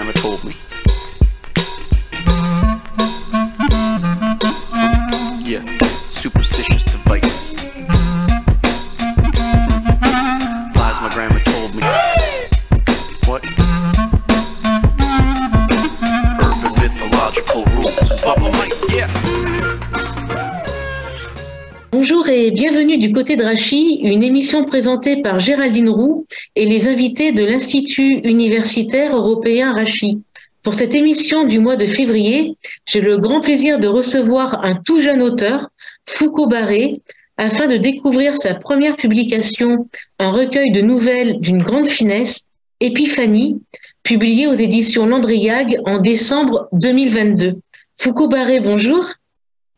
grandma told me. Yeah, superstitious devices. Lies my grandma told me. What? Urban mythological rules. Bubble mice, yeah. Bonjour et bienvenue du côté de Rachis, une émission présentée par Géraldine Roux et les invités de l'Institut universitaire européen Rachis. Pour cette émission du mois de février, j'ai le grand plaisir de recevoir un tout jeune auteur, Foucault Barré, afin de découvrir sa première publication, un recueil de nouvelles d'une grande finesse, Épiphanie, publié aux éditions Landriag en décembre 2022. Foucault Barré, bonjour.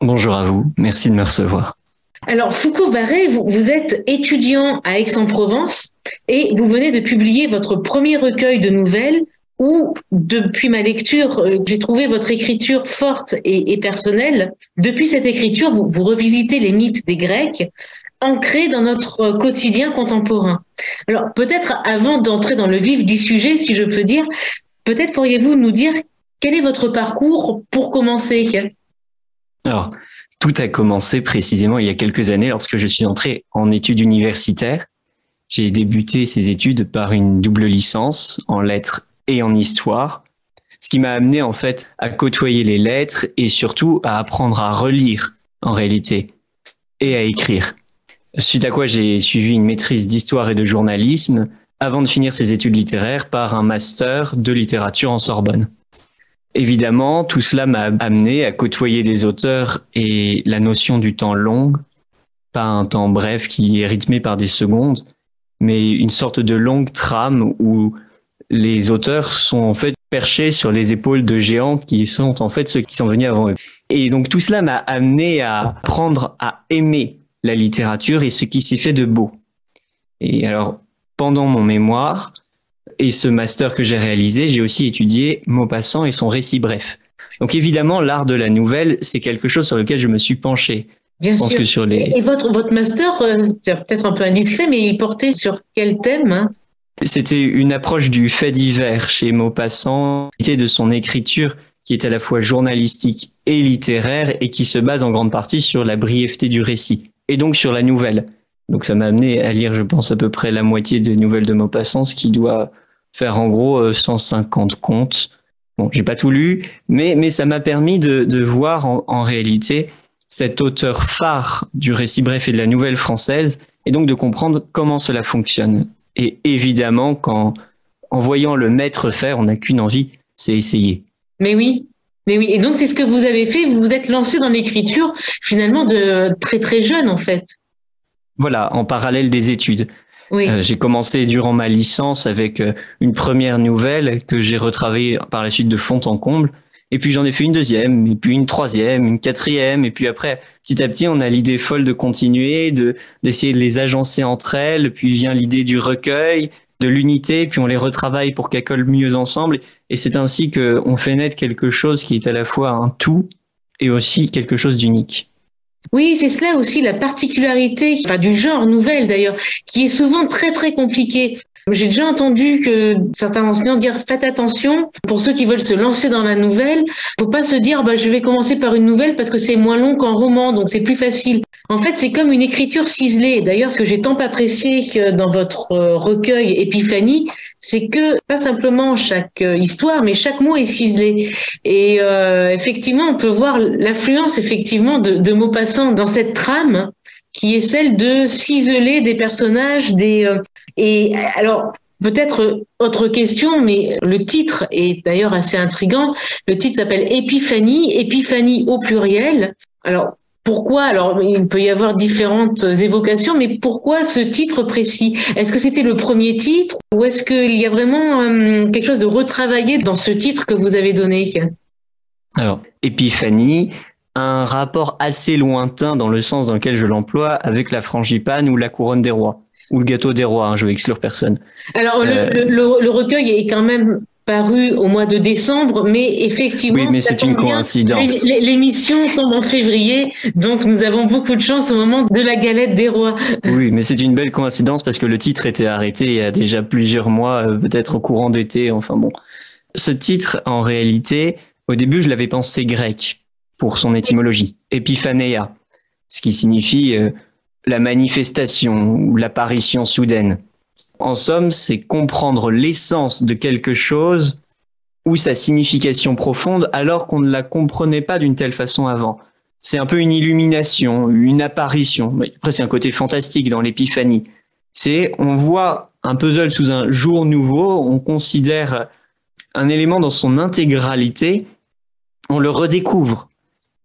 Bonjour à vous, merci de me recevoir. Alors, Foucault Barré, vous êtes étudiant à Aix-en-Provence et vous venez de publier votre premier recueil de nouvelles où, depuis ma lecture, j'ai trouvé votre écriture forte et personnelle. Depuis cette écriture, vous revisitez les mythes des Grecs, ancrés dans notre quotidien contemporain. Alors, peut-être avant d'entrer dans le vif du sujet, si je peux dire, peut-être pourriez-vous nous dire quel est votre parcours pour commencer ? Alors, tout a commencé précisément il y a quelques années lorsque je suis entré en études universitaires. J'ai débuté ces études par une double licence en lettres et en histoire, ce qui m'a amené en fait à côtoyer les lettres et surtout à apprendre à relire en réalité et à écrire. Suite à quoi j'ai suivi une maîtrise d'histoire et de journalisme avant de finir ces études littéraires par un master de littérature en Sorbonne. Évidemment, tout cela m'a amené à côtoyer des auteurs et la notion du temps long, pas un temps bref qui est rythmé par des secondes, mais une sorte de longue trame où les auteurs sont en fait perchés sur les épaules de géants qui sont en fait ceux qui sont venus avant eux. Et donc tout cela m'a amené à apprendre à aimer la littérature et ce qui s'y fait de beau. Et alors, pendant mon mémoire, et ce master que j'ai réalisé, j'ai aussi étudié Maupassant et son récit bref. Donc évidemment, l'art de la nouvelle, c'est quelque chose sur lequel je me suis penché. Bien sûr. Et votre master, c'est peut-être un peu indiscret, mais il portait sur quel thème ? C'était une approche du fait divers chez Maupassant, de son écriture qui est à la fois journalistique et littéraire et qui se base en grande partie sur la brièveté du récit et donc sur la nouvelle. Donc ça m'a amené à lire, je pense, à peu près la moitié des nouvelles de Maupassant, ce qui doit faire en gros 150 contes. Bon, j'ai pas tout lu, mais ça m'a permis de voir en réalité cet auteur phare du récit bref et de la nouvelle française, et donc de comprendre comment cela fonctionne. Et évidemment, en voyant le maître faire, on n'a qu'une envie, c'est essayer. Mais oui. Et donc c'est ce que vous avez fait, vous vous êtes lancé dans l'écriture finalement de très très jeune en fait. Voilà, en parallèle des études. Oui. J'ai commencé durant ma licence avec une première nouvelle que j'ai retravaillée par la suite de fond en comble. Et puis j'en ai fait une deuxième, et puis une troisième, une quatrième. Et puis après, petit à petit, on a l'idée folle de continuer, d'essayer de les agencer entre elles. Puis vient l'idée du recueil, de l'unité, puis on les retravaille pour qu'elles collent mieux ensemble. Et c'est ainsi qu'on fait naître quelque chose qui est à la fois un tout et aussi quelque chose d'unique. Oui, c'est cela aussi la particularité du genre nouvelle d'ailleurs, qui est souvent très très compliqué. J'ai déjà entendu que certains enseignants dire faites attention pour ceux qui veulent se lancer dans la nouvelle. Faut pas se dire je vais commencer par une nouvelle parce que c'est moins long qu'un roman, donc c'est plus facile. En fait, c'est comme une écriture ciselée. D'ailleurs, ce que j'ai tant apprécié dans votre recueil Épiphanie, c'est que pas simplement chaque histoire, mais chaque mot est ciselé. Et effectivement, on peut voir l'influence effectivement de Maupassant dans cette trame qui est celle de ciseler des personnages, et alors peut-être autre question, mais le titre est d'ailleurs assez intriguant. Le titre s'appelle Épiphanie au pluriel. Alors pourquoi ? Alors il peut y avoir différentes évocations, mais pourquoi ce titre précis ? Est-ce que c'était le premier titre ou est-ce qu'il y a vraiment quelque chose de retravaillé dans ce titre que vous avez donné ? Alors, Épiphanie, un rapport assez lointain dans le sens dans lequel je l'emploie avec la frangipane ou la couronne des rois, ou le gâteau des rois, je veux exclure personne. Alors, le recueil est quand même paru au mois de décembre, mais effectivement... Oui, mais c'est une coïncidence. L'émission tombe en février, donc nous avons beaucoup de chance au moment de la galette des rois. Oui, mais c'est une belle coïncidence parce que le titre était arrêté il y a déjà plusieurs mois, peut-être au courant d'été, enfin bon. ce titre, en réalité, au début, je l'avais pensé grec pour son étymologie, épiphanéia, ce qui signifie la manifestation ou l'apparition soudaine. En somme, c'est comprendre l'essence de quelque chose ou sa signification profonde alors qu'on ne la comprenait pas d'une telle façon avant. C'est un peu une illumination, une apparition. Après, c'est un côté fantastique dans l'épiphanie. On voit un puzzle sous un jour nouveau, on considère un élément dans son intégralité, on le redécouvre.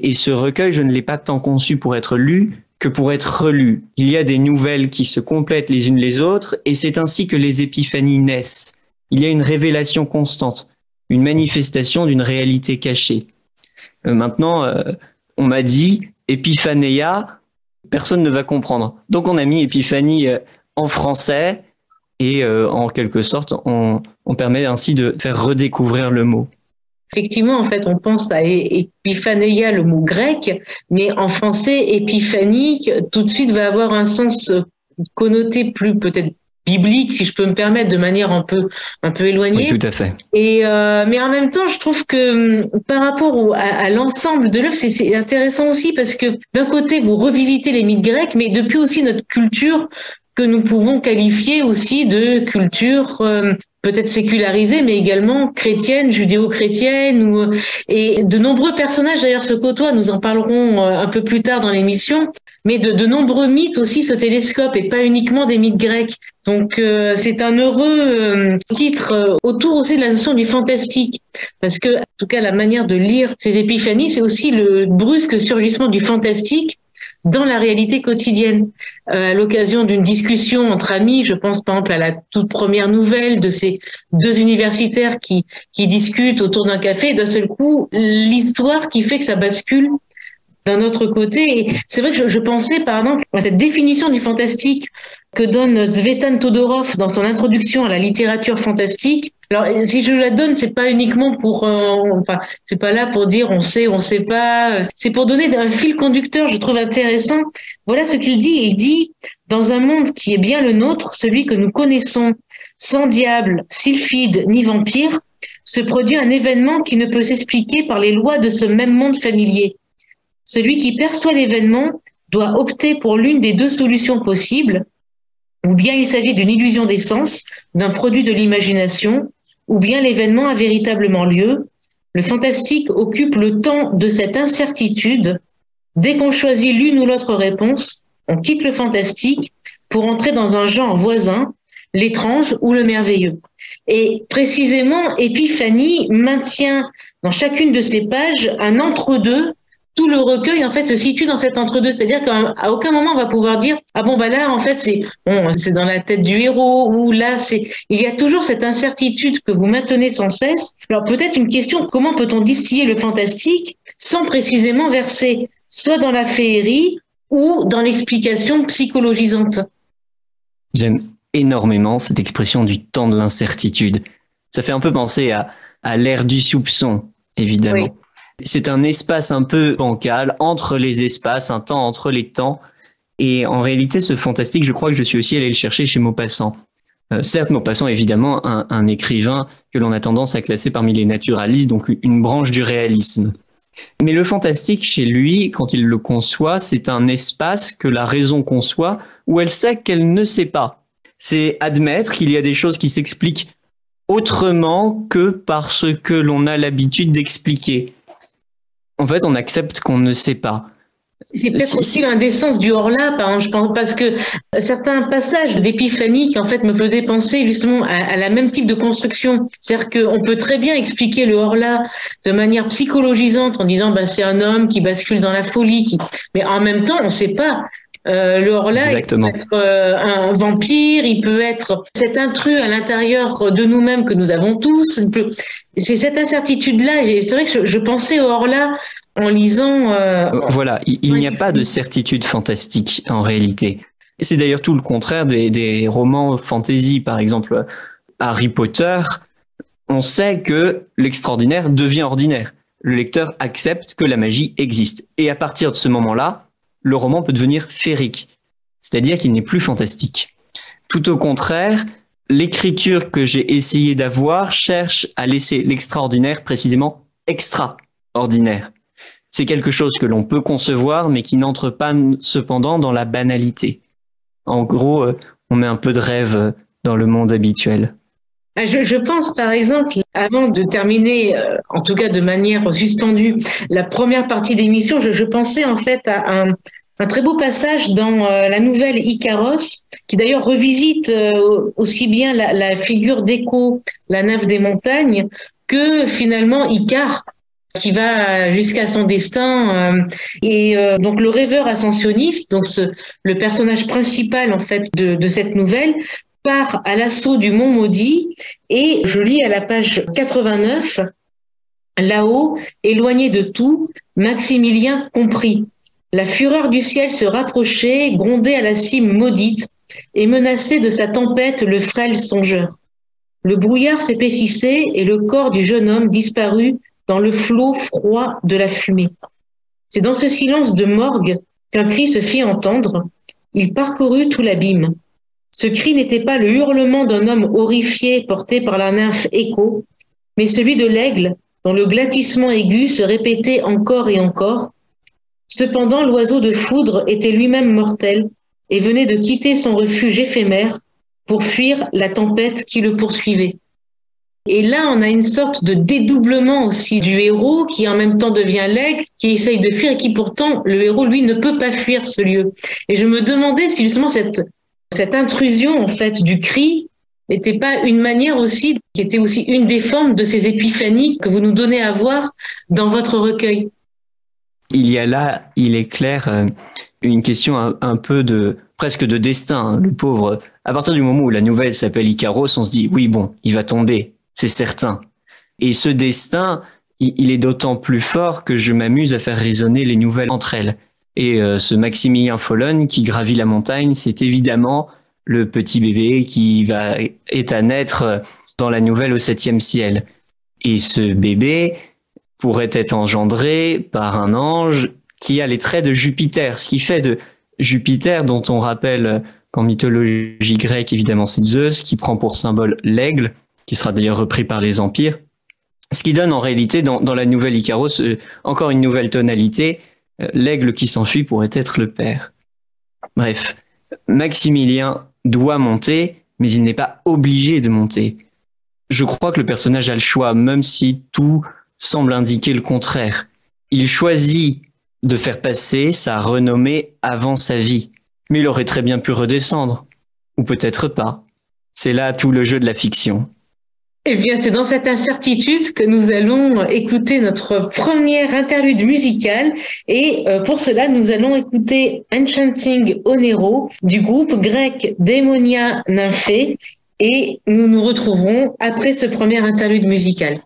Et ce recueil, je ne l'ai pas tant conçu pour être lu que pour être relu. Il y a des nouvelles qui se complètent les unes les autres, et c'est ainsi que les épiphanies naissent. Il y a une révélation constante, une manifestation d'une réalité cachée. Maintenant, on m'a dit épiphanéia, personne ne va comprendre. Donc on a mis épiphanie en français, et en quelque sorte, on permet ainsi de faire redécouvrir le mot. Effectivement, en fait, on pense à épiphanéia, le mot grec, mais en français, épiphanique, tout de suite va avoir un sens connoté plus peut-être biblique, si je peux me permettre, de manière un peu éloignée. Oui, tout à fait. Et mais en même temps, je trouve que par rapport à l'ensemble de l'œuvre, c'est intéressant aussi parce que d'un côté, vous revisitez les mythes grecs, mais depuis aussi notre culture que nous pouvons qualifier aussi de culture peut-être sécularisée, mais également chrétienne, judéo-chrétienne. Et de nombreux personnages d'ailleurs se côtoient, nous en parlerons un peu plus tard dans l'émission, mais de nombreux mythes aussi se télescopent et pas uniquement des mythes grecs. Donc c'est un heureux titre autour aussi de la notion du fantastique, parce que en tout cas la manière de lire ces épiphanies, c'est aussi le brusque surgissement du fantastique dans la réalité quotidienne. À l'occasion d'une discussion entre amis, je pense par exemple à la toute première nouvelle de ces deux universitaires qui discutent autour d'un café, et d'un seul coup, l'histoire qui fait que ça bascule d'un autre côté. Et c'est vrai que je pensais par exemple à cette définition du fantastique que donne Tzvetan Todorov dans son introduction à la littérature fantastique. Alors, si je la donne, c'est pas uniquement pour, c'est pas là pour dire on sait pas. C'est pour donner un fil conducteur, je trouve intéressant. Voilà ce qu'il dit. Il dit, dans un monde qui est bien le nôtre, celui que nous connaissons, sans diable, sylphide, ni vampire, se produit un événement qui ne peut s'expliquer par les lois de ce même monde familier. Celui qui perçoit l'événement doit opter pour l'une des deux solutions possibles, ou bien il s'agit d'une illusion des sens, d'un produit de l'imagination, ou bien l'événement a véritablement lieu. Le fantastique occupe le temps de cette incertitude. Dès qu'on choisit l'une ou l'autre réponse, on quitte le fantastique pour entrer dans un genre voisin, l'étrange ou le merveilleux. Et précisément, Épiphanie maintient dans chacune de ces pages un entre-deux. Tout le recueil, en fait, se situe dans cet entre-deux. C'est-à-dire qu'à aucun moment, on va pouvoir dire, ah bon, bah là, en fait, c'est dans la tête du héros, ou là, il y a toujours cette incertitude que vous maintenez sans cesse. Alors, peut-être une question, comment peut-on distiller le fantastique sans précisément verser soit dans la féerie ou dans l'explication psychologisante? J'aime énormément cette expression du temps de l'incertitude. Ça fait un peu penser à l'ère du soupçon, évidemment. Oui. C'est un espace un peu bancal entre les espaces, un temps entre les temps. Et en réalité, ce fantastique, je crois que je suis aussi allé le chercher chez Maupassant. Certes, Maupassant, évidemment, un écrivain que l'on a tendance à classer parmi les naturalistes, donc une branche du réalisme. Mais le fantastique, chez lui, quand il le conçoit, c'est un espace que la raison conçoit, où elle sait qu'elle ne sait pas. C'est admettre qu'il y a des choses qui s'expliquent autrement que parce que l'on a l'habitude d'expliquer. En fait, on accepte qu'on ne sait pas. C'est peut-être aussi l'indécence du hors-là, je pense, parce que certains passages d'épiphanie qui en fait me faisaient penser justement à la même type de construction. C'est-à-dire qu'on peut très bien expliquer le hors-là de manière psychologisante en disant c'est un homme qui bascule dans la folie, mais en même temps on ne sait pas. Le hors-là, il peut être un vampire, il peut être cet intrus à l'intérieur de nous-mêmes que nous avons tous. C'est cette incertitude-là. C'est vrai que je pensais au hors-là en lisant... Voilà, il n'y a pas de certitude fantastique en réalité. C'est d'ailleurs tout le contraire des romans fantasy. Par exemple, Harry Potter, on sait que l'extraordinaire devient ordinaire. Le lecteur accepte que la magie existe. Et à partir de ce moment-là, le roman peut devenir féerique, c'est-à-dire qu'il n'est plus fantastique. Tout au contraire, l'écriture que j'ai essayé d'avoir cherche à laisser l'extraordinaire précisément extraordinaire. C'est quelque chose que l'on peut concevoir, mais qui n'entre pas cependant dans la banalité. En gros, on met un peu de rêve dans le monde habituel. Je pense par exemple, avant de terminer, en tout cas de manière suspendue, la première partie d'émission, je pensais en fait à un très beau passage dans la nouvelle Icaros, qui d'ailleurs revisite aussi bien la figure d'Écho, la nymphe des montagnes, que finalement Icare, qui va jusqu'à son destin. Donc le rêveur ascensionniste, donc le personnage principal en fait de cette nouvelle, part à l'assaut du mont maudit et je lis à la page 89, là-haut, éloigné de tout, Maximilien comprit. La fureur du ciel se rapprochait, grondait à la cime maudite et menaçait de sa tempête le frêle songeur. Le brouillard s'épaississait et le corps du jeune homme disparut dans le flot froid de la fumée. C'est dans ce silence de morgue qu'un cri se fit entendre. Il parcourut tout l'abîme. Ce cri n'était pas le hurlement d'un homme horrifié porté par la nymphe Écho, mais celui de l'aigle dont le glatissement aigu se répétait encore et encore. Cependant, l'oiseau de foudre était lui-même mortel et venait de quitter son refuge éphémère pour fuir la tempête qui le poursuivait. Et là, on a une sorte de dédoublement aussi du héros qui en même temps devient l'aigle, qui essaye de fuir et qui pourtant, le héros, lui, ne peut pas fuir ce lieu. Et je me demandais si justement cette intrusion en fait du cri n'était pas une manière aussi, qui était aussi une des formes de ces épiphanies que vous nous donnez à voir dans votre recueil. Il y a là, il est clair, une question un peu presque de destin. Le pauvre, à partir du moment où la nouvelle s'appelle Icaros, on se dit oui bon, il va tomber, c'est certain. Et ce destin, il est d'autant plus fort que je m'amuse à faire résonner les nouvelles entre elles. Et ce Maximilien Folon qui gravit la montagne, c'est évidemment le petit bébé qui est à naître dans la nouvelle au 7e ciel. Et ce bébé pourrait être engendré par un ange qui a les traits de Jupiter, ce qui fait de Jupiter, dont on rappelle qu'en mythologie grecque, évidemment, c'est Zeus, qui prend pour symbole l'aigle, qui sera d'ailleurs repris par les empires, ce qui donne en réalité dans la nouvelle Icaros encore une nouvelle tonalité. L'aigle qui s'enfuit pourrait être le père. Bref, Maximilien doit monter, mais il n'est pas obligé de monter. Je crois que le personnage a le choix, même si tout semble indiquer le contraire. Il choisit de faire passer sa renommée avant sa vie, mais il aurait très bien pu redescendre, ou peut-être pas. C'est là tout le jeu de la fiction. Eh bien, c'est dans cette incertitude que nous allons écouter notre première interlude musicale. Et pour cela, nous allons écouter Enchanting Onero du groupe grec Daemonia Nymphée. Et nous nous retrouverons après ce premier interlude musical.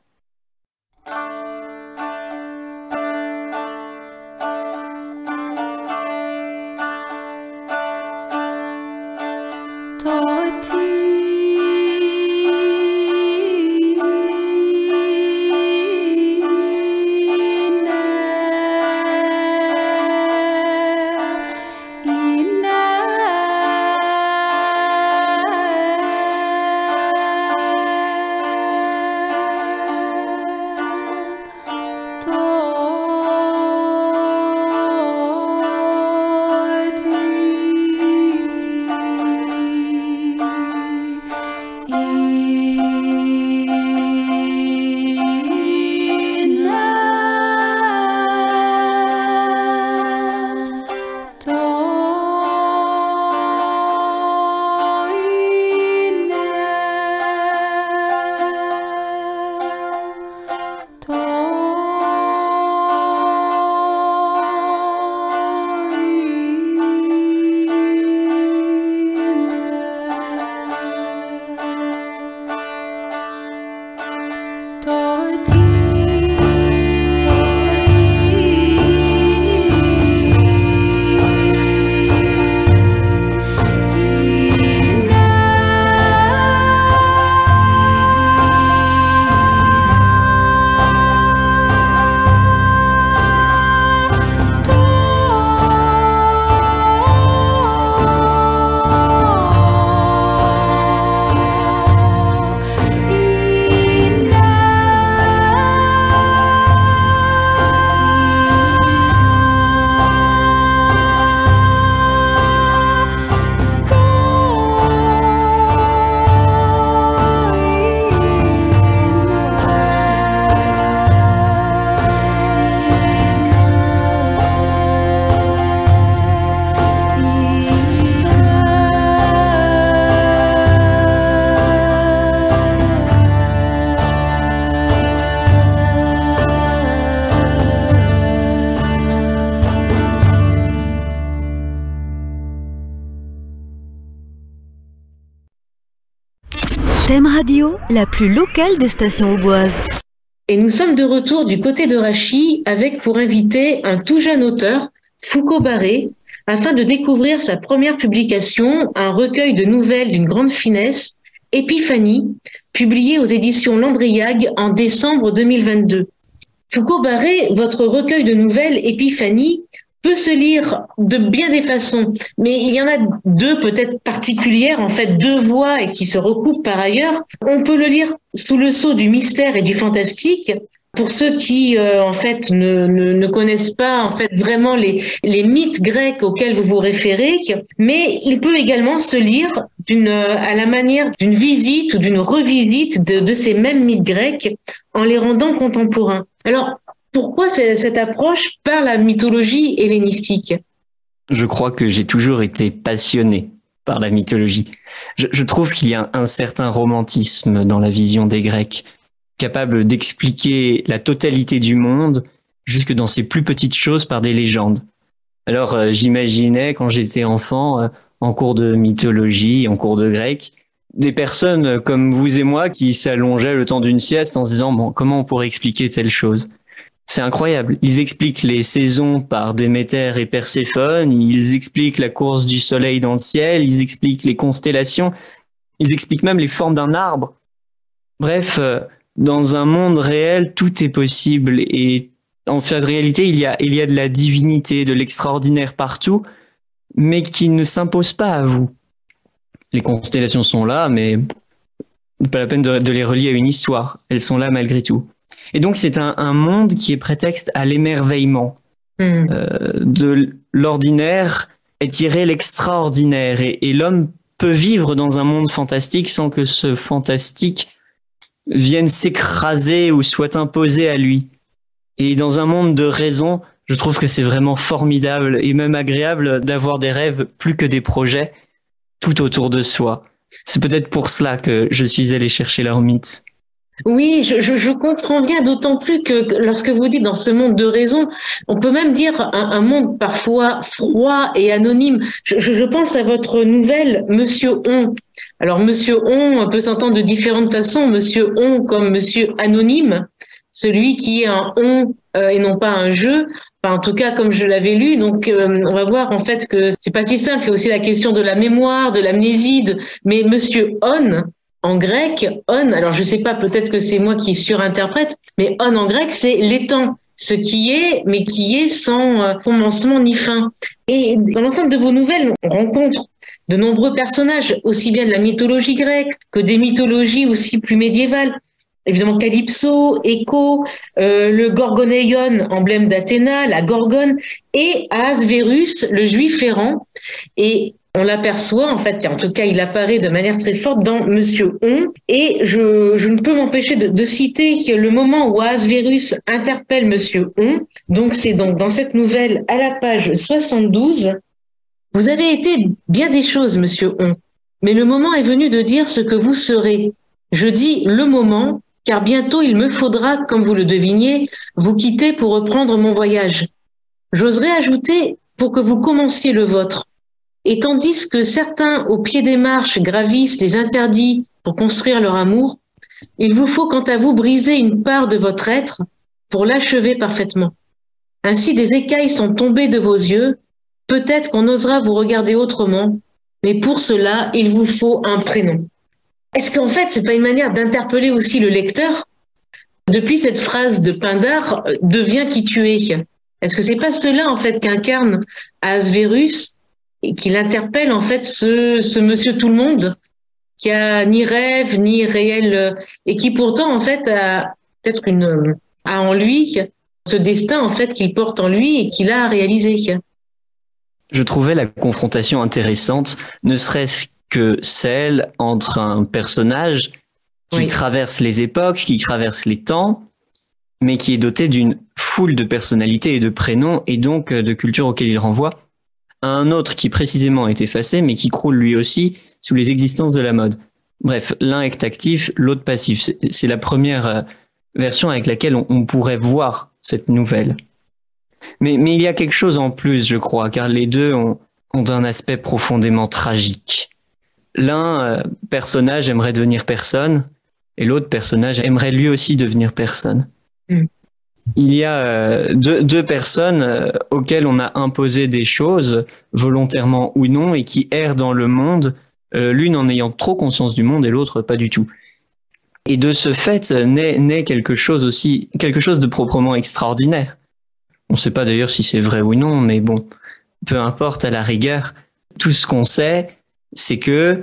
Thème Radio, la plus locale des stations auboises. Et nous sommes de retour du côté de Rachis avec pour invité un tout jeune auteur, Foucault Barré, afin de découvrir sa première publication, un recueil de nouvelles d'une grande finesse, Épiphanie, publié aux éditions Landriag en décembre 2022. Foucault Barré, votre recueil de nouvelles Épiphanie peut se lire de bien des façons, mais il y en a deux peut-être particulières, en fait deux voies et qui se recoupent par ailleurs. On peut le lire sous le sceau du mystère et du fantastique. Pour ceux qui en fait ne connaissent pas en fait vraiment les mythes grecs auxquels vous vous référez, mais il peut également se lire à la manière d'une visite ou d'une revisite de ces mêmes mythes grecs en les rendant contemporains. Alors, pourquoi cette approche par la mythologie hellénistique ? Je crois que j'ai toujours été passionné par la mythologie. Je trouve qu'il y a un certain romantisme dans la vision des Grecs, capable d'expliquer la totalité du monde, jusque dans ses plus petites choses par des légendes. Alors j'imaginais quand j'étais enfant, en cours de mythologie, en cours de grec, des personnes comme vous et moi qui s'allongeaient le temps d'une sieste en se disant bon, comment on pourrait expliquer telle chose ? C'est incroyable. Ils expliquent les saisons par Déméter et Perséphone, ils expliquent la course du soleil dans le ciel, ils expliquent les constellations, ils expliquent même les formes d'un arbre. Bref, dans un monde réel, tout est possible et en fait, de réalité, il y a de la divinité, de l'extraordinaire partout, mais qui ne s'impose pas à vous. Les constellations sont là, mais pas la peine de les relier à une histoire. Elles sont là malgré tout. Et donc, c'est un monde qui est prétexte à l'émerveillement. De l'ordinaire est tiré l'extraordinaire et l'homme peut vivre dans un monde fantastique sans que ce fantastique vienne s'écraser ou soit imposé à lui. Et dans un monde de raison, je trouve que c'est vraiment formidable et même agréable d'avoir des rêves plus que des projets tout autour de soi. C'est peut-être pour cela que je suis allé chercher leur mythe. Oui, je comprends bien, d'autant plus que lorsque vous dites dans ce monde de raison, on peut même dire un monde parfois froid et anonyme. Je pense à votre nouvelle Monsieur On. Alors Monsieur On peut s'entendre de différentes façons. Monsieur On comme Monsieur Anonyme, celui qui est un on et non pas un je. Enfin, en tout cas, comme je l'avais lu, donc on va voir en fait que c'est pas si simple. Il y a aussi la question de la mémoire, de l'amnésie, mais Monsieur On. En grec, on, alors je sais pas, peut-être que c'est moi qui surinterprète, mais on en grec, c'est l'étant, ce qui est, mais qui est sans commencement ni fin. Et dans l'ensemble de vos nouvelles, on rencontre de nombreux personnages, aussi bien de la mythologie grecque que des mythologies aussi plus médiévales. Évidemment, Calypso, Écho, le Gorgonéion, emblème d'Athéna, la Gorgone, et Ahasverus, le juif errant. Et on l'aperçoit, en fait, en tout cas, il apparaît de manière très forte dans Monsieur On. Et je ne peux m'empêcher de citer que le moment où Ahasverus interpelle Monsieur On, donc c'est donc dans cette nouvelle à la page 72, vous avez été bien des choses, Monsieur On, mais le moment est venu de dire ce que vous serez. Je dis le moment, car bientôt il me faudra, comme vous le deviniez, vous quitter pour reprendre mon voyage. J'oserais ajouter pour que vous commenciez le vôtre. Et tandis que certains, au pied des marches, gravissent les interdits pour construire leur amour, il vous faut quant à vous briser une part de votre être pour l'achever parfaitement. Ainsi des écailles sont tombées de vos yeux, peut-être qu'on osera vous regarder autrement, mais pour cela, il vous faut un prénom. Est-ce qu'en fait, c'est pas une manière d'interpeller aussi le lecteur ? Depuis cette phrase de Pindare, deviens qui tu es. Est-ce que c'est pas cela, en fait, qu'incarne Ahasverus et qu'il interpelle en fait ce monsieur tout le monde qui a ni rêve ni réel et qui pourtant en fait a peut-être a en lui ce destin en fait qu'il porte en lui et qu'il a réalisé. Je trouvais la confrontation intéressante, ne serait-ce que celle entre un personnage qui traverse les époques, qui traverse les temps, mais qui est doté d'une foule de personnalités et de prénoms et donc de cultures auxquelles il renvoie, un autre qui précisément est effacé, mais qui croule lui aussi sous les existences de la mode. Bref, l'un est actif, l'autre passif. C'est la première version avec laquelle on pourrait voir cette nouvelle. Mais il y a quelque chose en plus, je crois, car les deux ont un aspect profondément tragique. l'un personnage aimerait devenir personne et l'autre personnage aimerait lui aussi devenir personne. Il y a deux personnes auxquelles on a imposé des choses, volontairement ou non, et qui errent dans le monde, l'une en ayant trop conscience du monde et l'autre pas du tout. Et de ce fait, naît quelque chose de proprement extraordinaire. On ne sait pas d'ailleurs si c'est vrai ou non, mais bon, peu importe à la rigueur. Tout ce qu'on sait, c'est que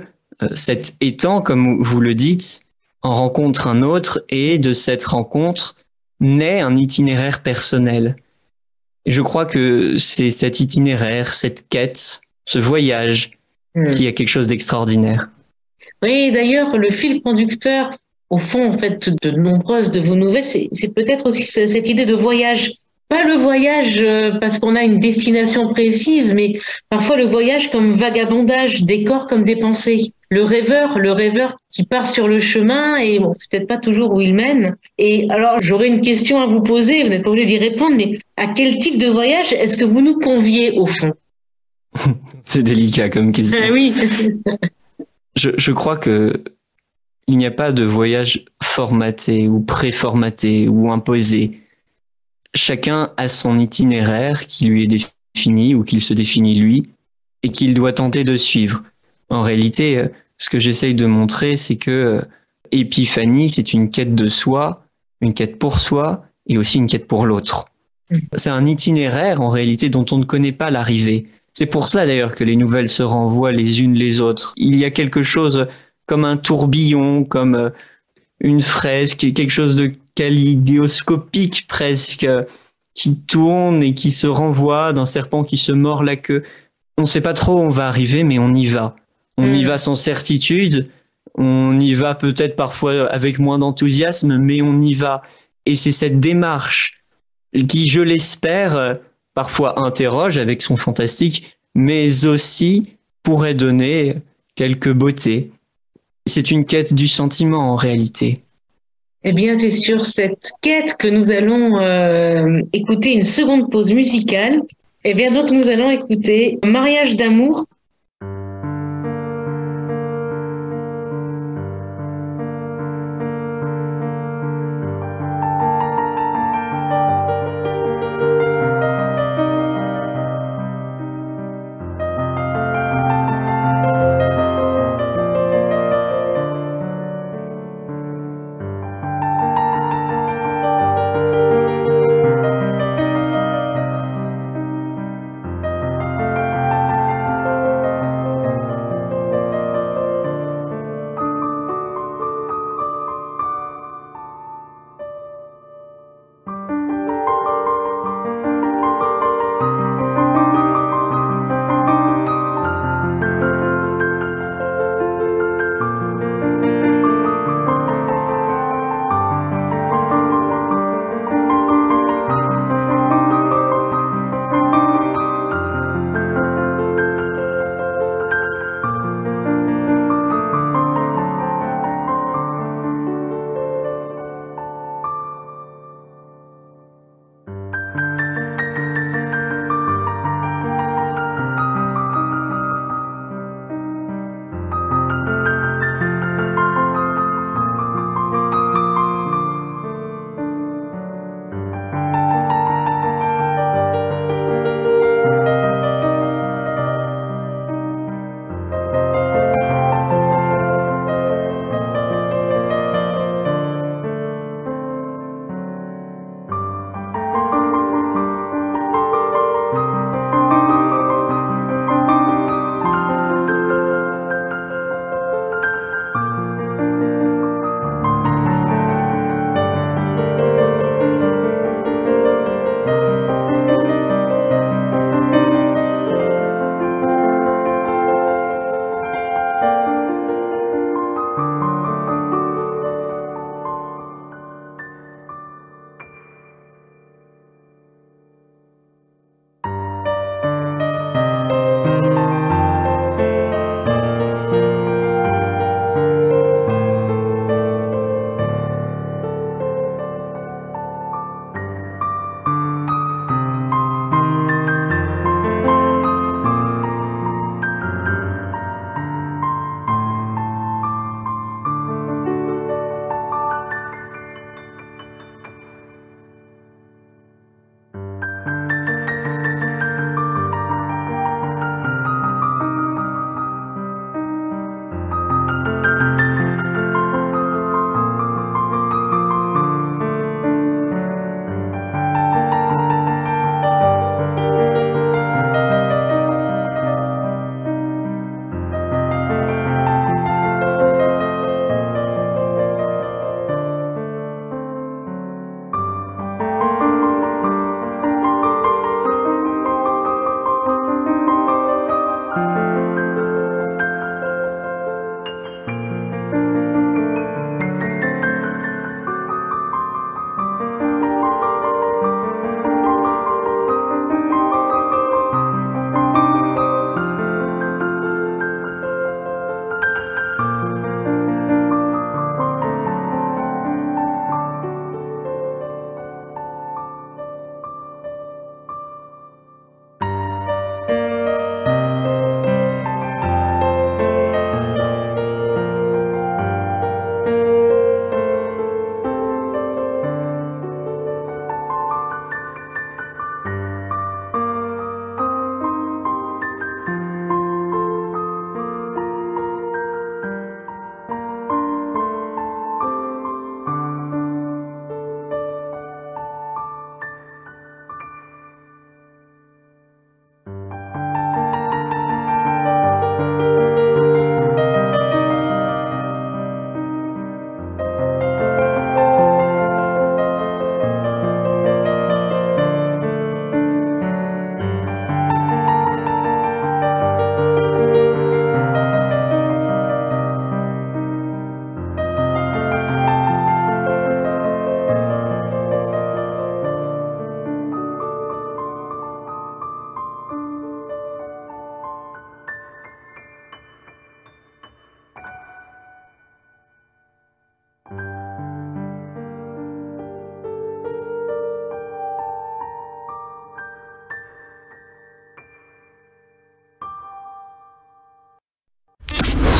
cet étang, comme vous le dites, en rencontre un autre, et de cette rencontre naît un itinéraire personnel. Et je crois que c'est cet itinéraire, cette quête, ce voyage, qui a quelque chose d'extraordinaire. Oui, d'ailleurs, le fil conducteur, au fond, en fait, de nombreuses de vos nouvelles, c'est peut-être aussi cette idée de voyage. Pas le voyage parce qu'on a une destination précise, mais parfois le voyage comme vagabondage, des corps comme des pensées. Le rêveur qui part sur le chemin et bon, c'est peut-être pas toujours où il mène. Et alors, j'aurais une question à vous poser, vous n'êtes pas obligé d'y répondre, mais à quel type de voyage est-ce que vous nous conviez au fond? C'est délicat comme question. Ah oui. Je crois que il n'y a pas de voyage formaté ou préformaté ou imposé. Chacun a son itinéraire qui lui est défini ou qu'il se définit lui et qu'il doit tenter de suivre. En réalité, ce que j'essaye de montrer, c'est que épiphanie, c'est une quête de soi, une quête pour soi et aussi une quête pour l'autre. C'est un itinéraire en réalité dont on ne connaît pas l'arrivée. C'est pour ça d'ailleurs que les nouvelles se renvoient les unes les autres. Il y a quelque chose comme un tourbillon, comme une fresque, quelque chose de kaléidoscopique presque, qui tourne et qui se renvoie d'un serpent qui se mord la queue. On ne sait pas trop où on va arriver, mais on y va. On y va sans certitude, on y va peut-être parfois avec moins d'enthousiasme, mais on y va. Et c'est cette démarche qui, je l'espère, parfois interroge avec son fantastique, mais aussi pourrait donner quelques beautés. C'est une quête du sentiment en réalité. Eh bien, c'est sur cette quête que nous allons écouter une seconde pause musicale. Eh bien, donc, nous allons écouter Mariage d'amour.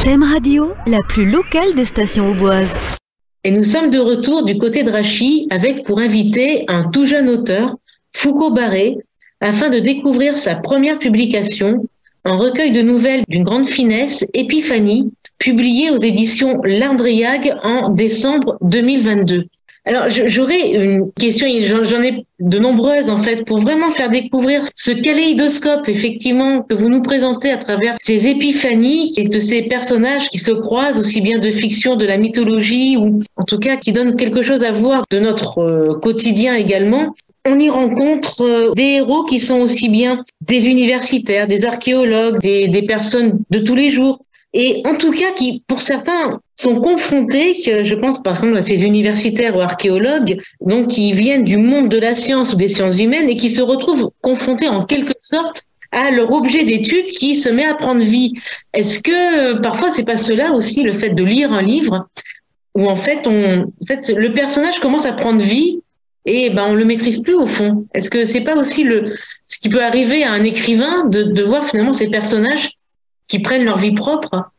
Thème Radio, la plus locale des stations auboises. Et nous sommes de retour du côté de Rachis avec pour invité un tout jeune auteur, Foucault Barré, afin de découvrir sa première publication, un recueil de nouvelles d'une grande finesse, Épiphanie, publié aux éditions L'Indriag en décembre 2022. Alors, j'aurais une question, j'en ai de nombreuses en fait, pour vraiment faire découvrir ce kaléidoscope, effectivement, que vous nous présentez à travers ces épiphanies et de ces personnages qui se croisent, aussi bien de fiction, de la mythologie, ou en tout cas qui donnent quelque chose à voir de notre quotidien également. On y rencontre des héros qui sont aussi bien des universitaires, des archéologues, des personnes de tous les jours. Et en tout cas, qui, pour certains, sont confrontés, je pense par exemple à ces universitaires ou archéologues, donc qui viennent du monde de la science ou des sciences humaines et qui se retrouvent confrontés en quelque sorte à leur objet d'étude qui se met à prendre vie. Est-ce que parfois c'est pas cela aussi, le fait de lire un livre, où en fait le personnage commence à prendre vie et on le maîtrise plus au fond? Est-ce que c'est pas aussi ce qui peut arriver à un écrivain de voir finalement ces personnages qui prennent leur vie propre?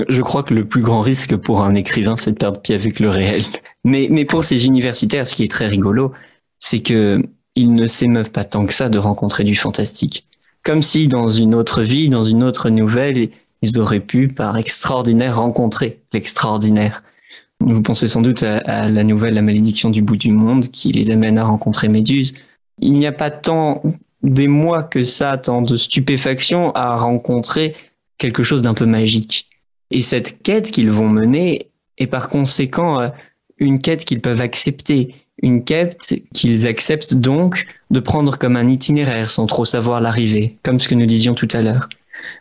Je crois que le plus grand risque pour un écrivain, c'est de perdre pied avec le réel. Mais pour ces universitaires, ce qui est très rigolo, c'est que ils ne s'émeuvent pas tant que ça de rencontrer du fantastique. Comme si dans une autre vie, dans une autre nouvelle, ils auraient pu, par extraordinaire, rencontrer l'extraordinaire. Vous pensez sans doute à la nouvelle La malédiction du bout du monde qui les amène à rencontrer Méduse. Il n'y a pas tant d'émoi que ça, tant de stupéfaction à rencontrer quelque chose d'un peu magique. Et cette quête qu'ils vont mener est par conséquent une quête qu'ils peuvent accepter, une quête qu'ils acceptent donc de prendre comme un itinéraire sans trop savoir l'arrivée, comme ce que nous disions tout à l'heure.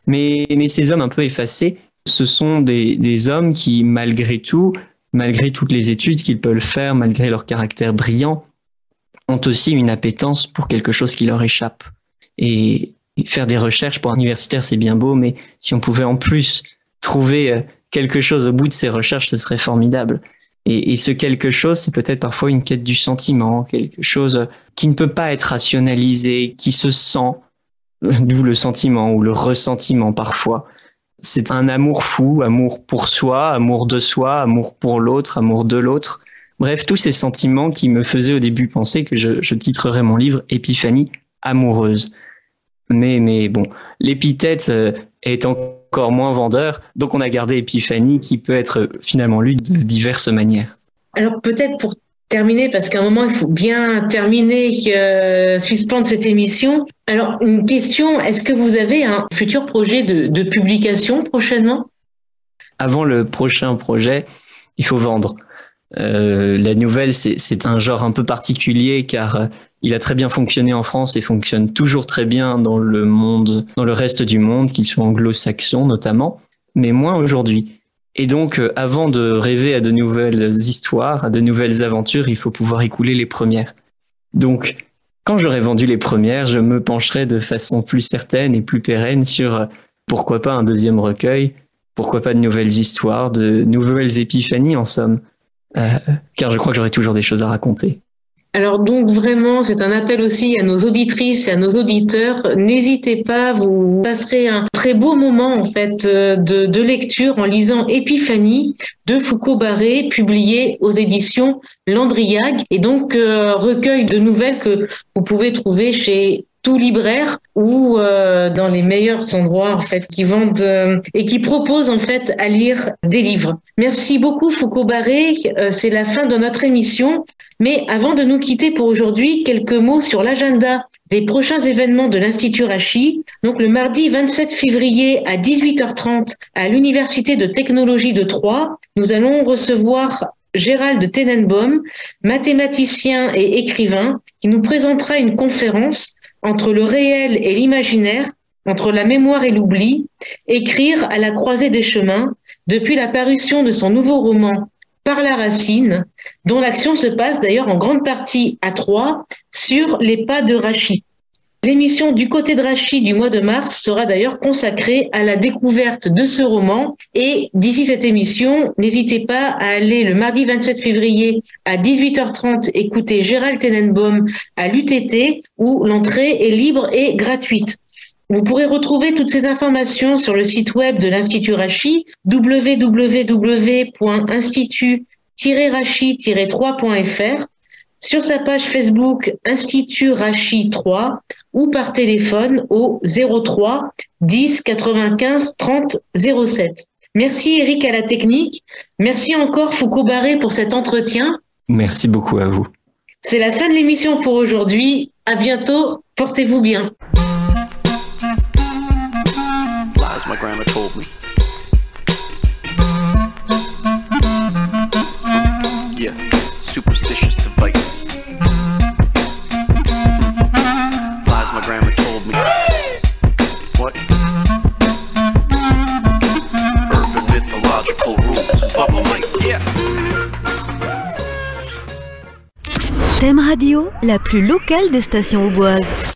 Mais ces hommes un peu effacés, ce sont des hommes qui, malgré tout, malgré toutes les études qu'ils peuvent faire, malgré leur caractère brillant, ont aussi une appétence pour quelque chose qui leur échappe. Et faire des recherches pour un universitaire, c'est bien beau, mais si on pouvait en plus trouver quelque chose au bout de ces recherches, ce serait formidable. Et ce quelque chose, c'est peut-être parfois une quête du sentiment, quelque chose qui ne peut pas être rationalisé, qui se sent, d'où le sentiment ou le ressentiment parfois. C'est un amour fou, amour pour soi, amour de soi, amour pour l'autre, amour de l'autre. Bref, tous ces sentiments qui me faisaient au début penser que je titrerais mon livre Épiphanie amoureuse. Mais bon, l'épithète est encore moins vendeur, donc on a gardé Épiphanie qui peut être finalement lue de diverses manières. Alors peut-être pour terminer, parce qu'à un moment il faut bien terminer, suspendre cette émission. Alors une question, est-ce que vous avez un futur projet de publication prochainement? Avant le prochain projet, il faut vendre. La nouvelle, c'est un genre un peu particulier car il a très bien fonctionné en France et fonctionne toujours très bien dans le monde, dans le reste du monde, qu'il soit anglo-saxon notamment, mais moins aujourd'hui. Et donc, avant de rêver à de nouvelles histoires, à de nouvelles aventures, il faut pouvoir écouler les premières. Donc, quand j'aurai vendu les premières, je me pencherai de façon plus certaine et plus pérenne sur pourquoi pas un deuxième recueil, pourquoi pas de nouvelles histoires, de nouvelles épiphanies en somme. Car je crois que j'aurai toujours des choses à raconter. Alors donc vraiment, c'est un appel aussi à nos auditrices et à nos auditeurs. N'hésitez pas, vous passerez un très beau moment en fait de lecture en lisant Épiphanie de Foucault Barré, publié aux éditions L'Indriag, et donc recueil de nouvelles que vous pouvez trouver chez tout libraire ou dans les meilleurs endroits en fait qui vendent et qui proposent en fait à lire des livres. Merci beaucoup Foucault Barré, c'est la fin de notre émission, mais avant de nous quitter pour aujourd'hui, quelques mots sur l'agenda des prochains événements de l'Institut Rachis. Donc le mardi 27 février à 18h30 à l'Université de technologie de Troyes, nous allons recevoir Gérald Tenenbaum, mathématicien et écrivain, qui nous présentera une conférence entre le réel et l'imaginaire, entre la mémoire et l'oubli, écrire à la croisée des chemins, depuis la parution de son nouveau roman Par la racine, dont l'action se passe d'ailleurs en grande partie à Troyes, sur les pas de Rachis. L'émission Du côté de Rachis du mois de mars sera d'ailleurs consacrée à la découverte de ce roman. Et d'ici cette émission, n'hésitez pas à aller le mardi 27 février à 18h30 écouter Gérald Tenenbaum à l'UTT où l'entrée est libre et gratuite. Vous pourrez retrouver toutes ces informations sur le site web de l'Institut Rachi, www.institut-rachi-3.fr, sur sa page Facebook Institut Rachi 3 ou par téléphone au 03 10 95 30 07. Merci Eric à la technique. Merci encore Foucault Barré pour cet entretien. Merci beaucoup à vous. C'est la fin de l'émission pour aujourd'hui. À bientôt. Portez-vous bien. Lies my grandma told me. Yeah, superstitious devices. Lies my grandma told me. What? Urban mythological rules. Bubble mice. Yeah. Thème Radio, la plus locale des stations auboises.